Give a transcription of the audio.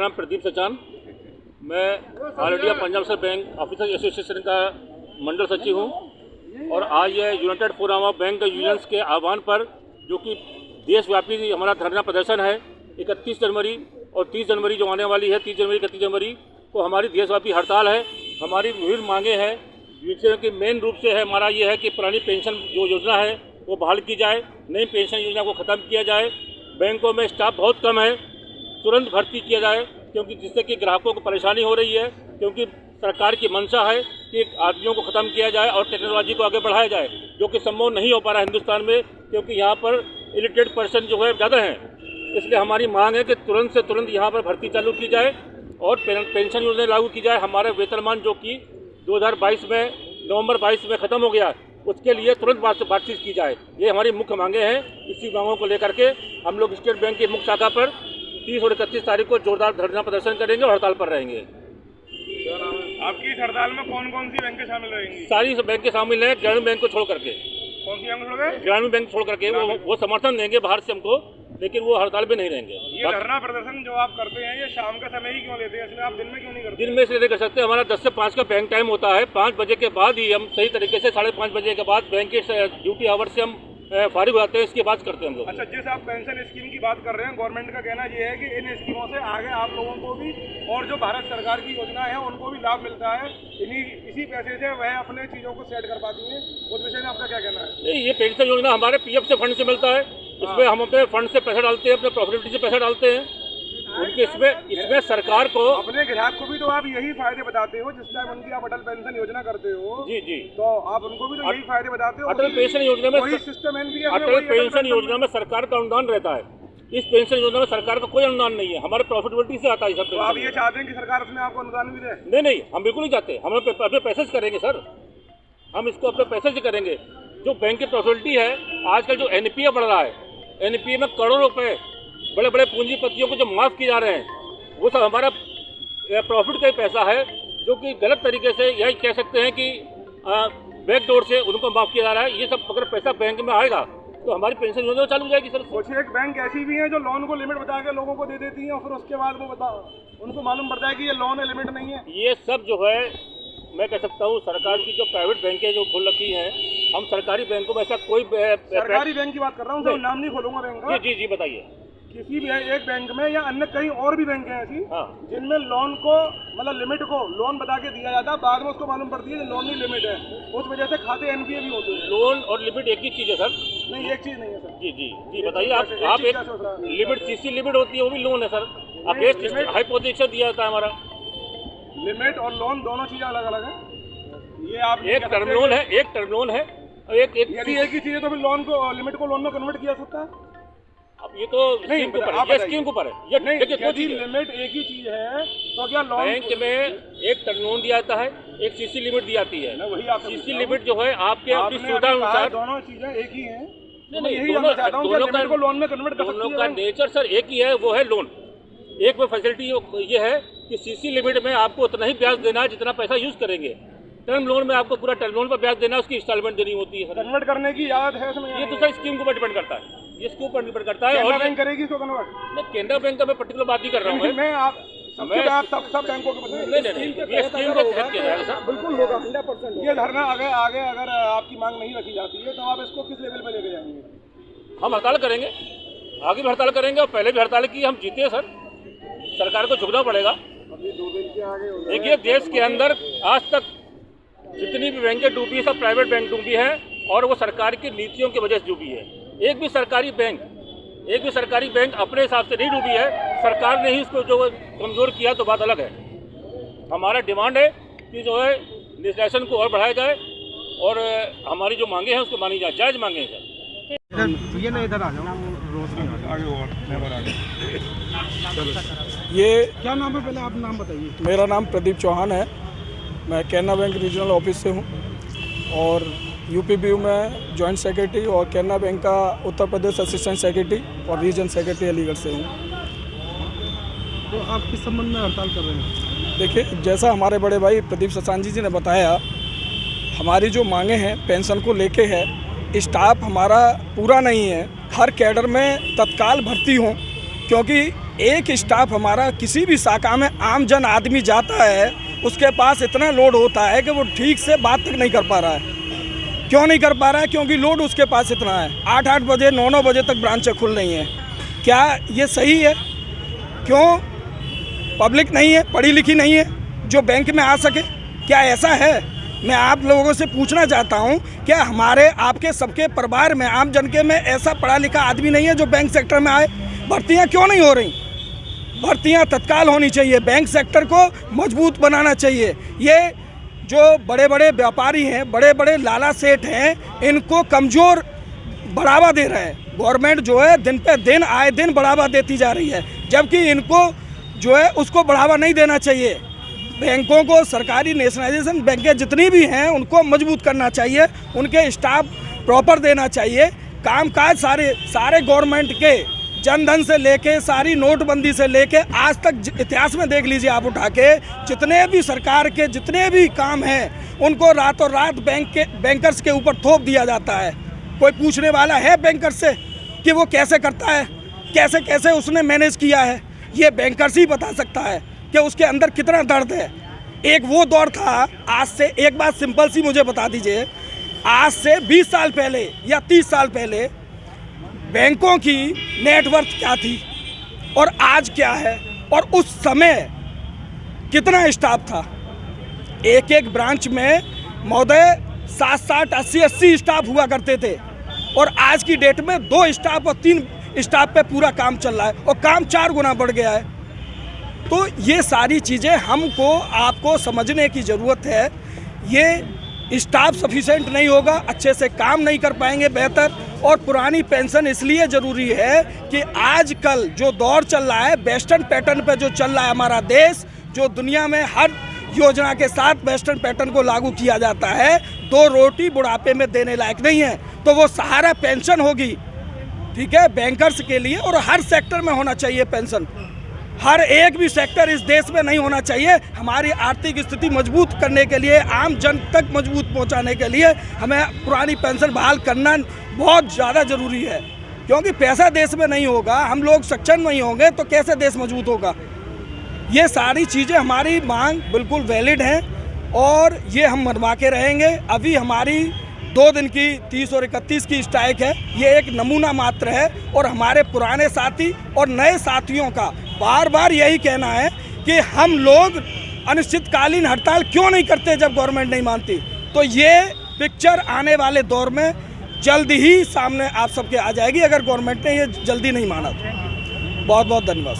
नाम प्रदीप सचान, मैं all India Punjab national bank officer association का मंडल सचिव हूँ। और आज ये United forum of bank unions के आह्वान पर जो कि देशव्यापी हमारा धरना प्रदर्शन है 31 जनवरी और 30 जनवरी जो आने वाली है, 30 जनवरी 31 जनवरी को हमारी देशव्यापी हड़ताल है। हमारी विभिन्न मांगे हैं, जिसमें कि मेन रूप से है हमारा ये है कि पुरानी पेंशन जो योजना है वो बहाल की जाए, नई पेंशन योजना को ख़त्म किया जाए। बैंकों में स्टाफ बहुत कम है, तुरंत भर्ती किया जाए, क्योंकि जिससे कि ग्राहकों को परेशानी हो रही है। क्योंकि सरकार की मंशा है कि आदमियों को ख़त्म किया जाए और टेक्नोलॉजी को आगे बढ़ाया जाए, जो कि संभव नहीं हो पा रहा है हिंदुस्तान में, क्योंकि यहाँ पर इलिटरेट पर्सन जो है ज़्यादा हैं। इसलिए हमारी मांग है कि तुरंत से तुरंत यहाँ पर भर्ती चालू की जाए और पेंशन योजना लागू की जाए। हमारे वेतनमान जो कि 2022 में नवंबर 22 में ख़त्म हो गया, उसके लिए तुरंत बातचीत की जाए। ये हमारी मुख्य मांगे हैं। इसी मांगों को लेकर के हम लोग स्टेट बैंक की मुख्य शाखा पर 30 और 31 तारीख को जोरदार धरना प्रदर्शन करेंगे और हड़ताल पर रहेंगे। आपकी इस हड़ताल में कौन कौन सी बैंकें शामिल रहेंगी? सारी बैंकें शामिल हैं, ग्रामीण बैंक को छोड़ करके। कौन सी बैंक छोड़ गए? ग्रामीण बैंक छोड़ करके। वो समर्थन देंगे बाहर से हमको, लेकिन वो हड़ताल पे नहीं रहेंगे। ये धरना प्रदर्शन जो आप करते हैं ये शाम का समय ही क्यों लेते हैं? इसमें आप दिन में क्यों नहीं करते? दिन में इसलिए नहीं कर सकते, हमारा 10 से 5 का बैंक टाइम होता है। 5 बजे के बाद ही हम सही तरीके से 5:30 बजे के बाद बैंक के ड्यूटी आवर से हम फारिग होते हैं, इसके बाद करते हैं हम लोग। अच्छा, जिस आप पेंशन स्कीम की बात कर रहे हैं, गवर्नमेंट का कहना ये है कि इन स्कीमों से आगे आप लोगों को भी और जो भारत सरकार की योजना है उनको भी लाभ मिलता है। इसी पैसे से वह अपने चीज़ों को सेट कर पाती हैं। उस विषय में आपका क्या कहना है? नहीं, ये पेंशन योजना हमारे PF से फंड से मिलता है। इसमें हम अपने फंड से पैसा डालते हैं, अपने प्रॉफिटेबिलिटी से पैसा डालते हैं। उनके इसमें सरकार को, अपने ग्राहक को भी तो आप यही फायदे बताते हो। जिस टाइम उनकी आप अटल पेंशन योजना करते हो जी जी, तो आप उनको भी तो यही फायदे बताते हो। अटल पेंशन योजना में सिस्टम अटल पेंशन योजना में सरकार का अनुदान रहता है। इस पेंशन योजना में सरकार का कोई अनुदान नहीं है, हमारे प्रॉफिटेबिलिटी से आता है सब। तो आप ये चाहते हैं कि सरकार उसमें आपको अनुदान भी दे? नहीं नहीं, हम बिल्कुल नहीं चाहते। हम अपने पैसे से करेंगे सर, हम इसको अपने पैसे से करेंगे। जो बैंक की प्रॉफिटेबिलिटी है, आजकल जो NPA बढ़ रहा है, NPA में करोड़ों रुपए बड़े बड़े पूंजीपतियों को जो माफ़ किए जा रहे हैं, वो सब हमारा प्रॉफिट का ही पैसा है, जो कि गलत तरीके से यही कह सकते हैं कि बैकडोर से उनको माफ़ किया जा रहा है। ये सब अगर पैसा बैंक में आएगा तो हमारी पेंशन योजना चालू हो जाएगी सर। कुछ एक बैंक ऐसी भी है जो लोन को लिमिट बता के लोगों को दे देती है और फिर उसके बाद वो उनको मालूम पड़ता है कि ये लोन है, लिमिट नहीं है। ये सब जो है, मैं कह सकता हूँ सरकार की जो प्राइवेट बैंकें जो खोल रखी हैं, हम सरकारी बैंकों में ऐसा कोई सरकारी बैंक की बात कर रहा हूँ, नाम नहीं खोलूंगा बैंक का। जी जी बताइए। किसी भी एक बैंक में या अन्य कई और भी बैंक हैं ऐसी, जिनमें लोन को मतलब लिमिट को लोन बता के दिया जाता है, बाद में उसको मालूम पड़ती है कि लोन नहीं लिमिट है। उस वजह से खाते NPA भी होते हैं। लोन और लिमिट एक ही चीज़ है सर? नहीं, एक चीज़ नहीं है सर। जी जी जी बताइए। आप एक लिमिट CC लिमिट होती है, वो भी लोन है सर। अगेंस्ट हाइपोथेसिस दिया जाता है हमारा। लिमिट और लोन दोनों चीज़ें अलग अलग है। ये आप एक टर्म लोन है, एक टर्म लोन है, एक यदि एक ही चीज़ है तो फिर लोन को लिमिट को लोन में कन्वर्ट किया सकता है। अब ये तो स्कीम के ऊपर है, ये स्कीम के ऊपर है। ये नहीं, देखिए, यदि लिमिट एक ही चीज है तो क्या लोन बैंक में एक टर्म लोन दिया जाता है, एक CC लिमिट दी जाती है। वही आप CC लिमिट जो है आपके अपनी सुविधा अनुसार, दोनों चीजें एक ही हैं। नहीं, दोनों को लोन में कन्वर्ट कर सकती है। दोनों का नेचर सर एक ही है, वो है लोन। एक में फैसिलिटी ये है कि CC लिमिट में आपको उतना ही ब्याज देना है जितना पैसा यूज करेंगे। टर्म लोन में आपको पूरा टर्म लोन पर ब्याज देना है, उसकी इंस्टॉलमेंट देनी होती है। कन्वर्ट करने की याद है इसमें? ये तो सर स्कीम के ऊपर डिपेंड करता है, ये इसके ऊपर डिपेंड करता है। और बैंक करेगी इसको कन्वर्ट? नहीं, केंद्र बैंक का मैं पर्टिकुलर बात नहीं कर रहा हूँ। मैं आप सब बैंकों के बिल्कुल होगा 100%। ये धरना आगे अगर आपकी मांग नहीं रखी जाती है तो आप इसको किस लेवल पे लेके जाएंगे? हम हड़ताल करेंगे, आगे भी हड़ताल करेंगे और पहले भी हड़ताल की। हम जीते सर, सरकार को झुकना पड़ेगा। अभी 2 दिन के आगे देखिए, देश के अंदर आज तक जितनी भी बैंकें डूबी है सब प्राइवेट बैंक डूबी है, और वो सरकार की नीतियों की वजह से डूबी है। एक भी सरकारी बैंक अपने हिसाब से नहीं डूबी है, सरकार ने ही इसको जो कमज़ोर किया, तो बात अलग है। हमारा डिमांड है कि जो है लेजिस्लेशन को और बढ़ाया जाए और हमारी जो मांगे हैं उसको मानी जाए, जायज़ मांगे हैं सर। ये ना इधर आ जाओ, आगे और ये क्या नाम है? पहले आप नाम बताइए। मेरा नाम प्रदीप चौहान है, मैं केनरा बैंक रीजनल ऑफिस से हूँ और UPBU में जॉइंट सेक्रेटरी और केनरा बैंक का उत्तर प्रदेश असिस्टेंट सेक्रेटरी और रीजन सेक्रेटरी अलीगढ़ से हूँ। तो आप किस संबंध में हड़ताल कर रहे हैं? देखिए, जैसा हमारे बड़े भाई प्रदीप सचान जी ने बताया, हमारी जो मांगे हैं पेंशन को लेके है, स्टाफ हमारा पूरा नहीं है। हर कैडर में तत्काल भर्ती हो, क्योंकि एक स्टाफ हमारा किसी भी शाखा में आम जन आदमी जाता है, उसके पास इतना लोड होता है कि वो ठीक से बात तक नहीं कर पा रहा है। क्यों नहीं कर पा रहा है? क्योंकि लोड उसके पास इतना है। 8-8 बजे 9-9 बजे तक ब्रांचें खुल रही हैं। क्या ये सही है? क्यों पब्लिक नहीं है, पढ़ी लिखी नहीं है जो बैंक में आ सके? क्या ऐसा है? मैं आप लोगों से पूछना चाहता हूं, क्या हमारे आपके सबके परिवार में आम जन के में ऐसा पढ़ा लिखा आदमी नहीं है जो बैंक सेक्टर में आए? भर्तियां क्यों नहीं हो रही? भर्तियां तत्काल होनी चाहिए। बैंक सेक्टर को मजबूत बनाना चाहिए। ये जो बड़े बड़े व्यापारी हैं, बड़े बड़े लाला सेठ हैं, इनको कमज़ोर बढ़ावा दे रहे हैं। गवर्नमेंट जो है दिन पे दिन आए दिन बढ़ावा देती जा रही है, जबकि इनको जो है उसको बढ़ावा नहीं देना चाहिए। बैंकों को सरकारी नेशनलाइजेशन बैंकें जितनी भी हैं उनको मजबूत करना चाहिए, उनके स्टाफ प्रॉपर देना चाहिए। कामकाज सारे गवर्नमेंट के जनधन से लेके सारी नोटबंदी से लेके आज तक इतिहास में देख लीजिए आप उठा के, जितने भी सरकार के जितने भी काम हैं उनको रातों रात बैंकर्स के ऊपर थोप दिया जाता है। कोई पूछने वाला है बैंकर्स से कि वो कैसे करता है, कैसे कैसे उसने मैनेज किया है? ये बैंकर्स ही बता सकता है कि उसके अंदर कितना दर्द है। एक वो दौर था, आज से एक बात सिंपल सी मुझे बता दीजिए, आज से 20 साल पहले या 30 साल पहले बैंकों की नेटवर्थ क्या थी और आज क्या है, और उस समय कितना स्टाफ था? एक एक ब्रांच में महोदय 60-60, 80-80 स्टाफ हुआ करते थे, और आज की डेट में 2 स्टाफ और 3 स्टाफ पे पूरा काम चल रहा है, और काम 4 गुना बढ़ गया है। तो ये सारी चीज़ें हमको आपको समझने की ज़रूरत है। ये स्टाफ सफिशेंट नहीं होगा, अच्छे से काम नहीं कर पाएंगे बेहतर। और पुरानी पेंशन इसलिए ज़रूरी है कि आजकल जो दौर चल रहा है वेस्टर्न पैटर्न पे जो चल रहा है हमारा देश, जो दुनिया में हर योजना के साथ वेस्टर्न पैटर्न को लागू किया जाता है, 2 रोटी बुढ़ापे में देने लायक नहीं है, तो वो सहारा पेंशन होगी, ठीक है, बैंकर्स के लिए। और हर सेक्टर में होना चाहिए पेंशन, हर एक भी सेक्टर इस देश में नहीं होना चाहिए। हमारी आर्थिक स्थिति मजबूत करने के लिए, आम जन तक मजबूत पहुंचाने के लिए हमें पुरानी पेंशन बहाल करना बहुत ज़्यादा ज़रूरी है, क्योंकि पैसा देश में नहीं होगा, हम लोग सक्षम नहीं होंगे तो कैसे देश मजबूत होगा? ये सारी चीज़ें हमारी मांग बिल्कुल वैलिड हैं और ये हम मनवा के रहेंगे। अभी हमारी 2 दिन की 30 और 31 की स्ट्राइक है, ये एक नमूना मात्र है, और हमारे पुराने साथी और नए साथियों का बार बार यही कहना है कि हम लोग अनिश्चितकालीन हड़ताल क्यों नहीं करते जब गवर्नमेंट नहीं मानती। तो ये पिक्चर आने वाले दौर में जल्दी ही सामने आप सबके आ जाएगी, अगर गवर्नमेंट ने ये जल्दी नहीं माना तो। बहुत बहुत धन्यवाद।